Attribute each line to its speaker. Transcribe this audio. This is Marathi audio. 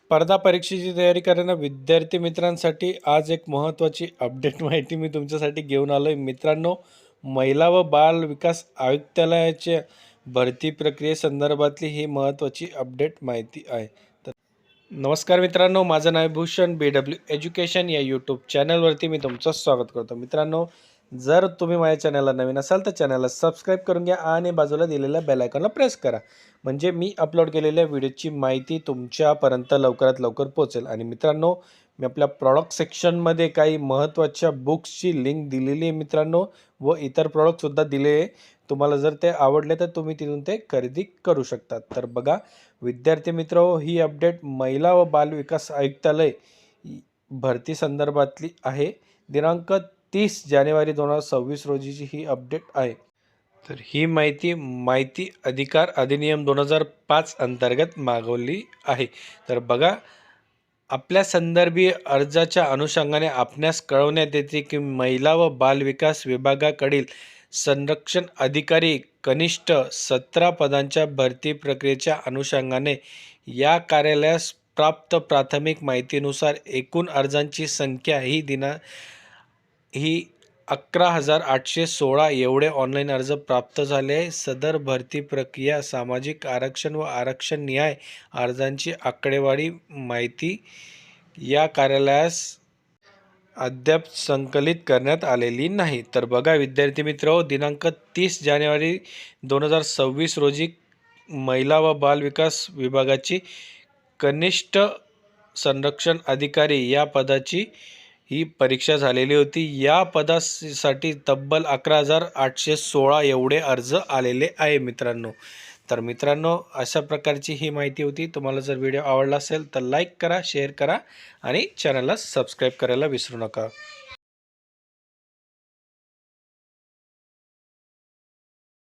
Speaker 1: स्पर्धा परीक्षेची तयारी करणाऱ्या विद्यार्थी मित्रांसाठी आज एक महत्त्वाची अपडेट माहिती मी तुमच्यासाठी घेऊन आलो आहे. मित्रांनो, महिला व बाल विकास आयुक्तालयाच्या भरती प्रक्रियेसंदर्भातली ही महत्त्वाची अपडेट माहिती आहे. तर नमस्कार मित्रांनो, माझं नाव आहे भूषण. BW एज्युकेशन या यूट्यूब चॅनलवरती मी तुमचं स्वागत करतो. मित्रांनो, जर तुम्ही माझ्या चॅनलला नवीन असाल तर चॅनलला सबस्क्राईब करून घ्या आणि बाजूला दिलेल्या बेल आयकॉनला प्रेस करा. म्हणजे मी अपलोड केलेल्या व्हिडिओची माहिती तुमच्यापर्यंत लवकरात लवकर पोहोचेल. आणि मित्रांनो, मी आपल्या प्रॉडक्ट सेक्शनमध्ये काही महत्त्वाच्या बुक्सची लिंक दिलेली आहे मित्रांनो, व इतर प्रॉडक्टसुद्धा दिले आहे. तुम्हाला जर ते आवडले तर तुम्ही तिथून ते खरेदी करू शकता. तर बघा विद्यार्थी मित्र, ही अपडेट महिला व बाल विकास आयुक्तालय भरती संदर्भातली आहे. दिनांक 30 जानेवारी 2026 रोजीची ही अपडेट आहे. तर ही माहिती अधिकार अधिनियम 2005 अंतर्गत मागवली आहे. तर बघा, आपल्या संदर्भी अर्जाच्या अनुषंगाने आपणास कळवण्यात येते की महिला व बाल विकास विभागाकडील संरक्षण अधिकारी कनिष्ठ 17 पदांच्या भरती प्रक्रियेच्या अनुषंगाने या कार्यालयास प्राप्त प्राथमिक माहितीनुसार एकूण अर्जांची संख्या ही 11,816 एवढे ऑनलाईन अर्ज प्राप्त झाले आहे. सदर भरती प्रक्रिया सामाजिक आरक्षण व आरक्षण न्याय अर्जांची आकडेवारी माहिती या कार्यालयास अद्याप संकलित करण्यात आलेली नाही. तर बघा विद्यार्थी मित्र, दिनांक 30 जानेवारी 2026 रोजी महिला व बाल विकास विभागाची कनिष्ठ संरक्षण अधिकारी या पदाची ही परीक्षा झालेली होती. या पदासाठी तब्बल 11,816 एवढे अर्ज आलेले आहे मित्रांनो. तर मित्रांनो, अशा प्रकारची ही माहिती होती. तुम्हाला जर व्हिडिओ आवडला असेल तर लाईक करा, शेअर करा आणि चॅनलला सबस्क्राईब करायला विसरू नका.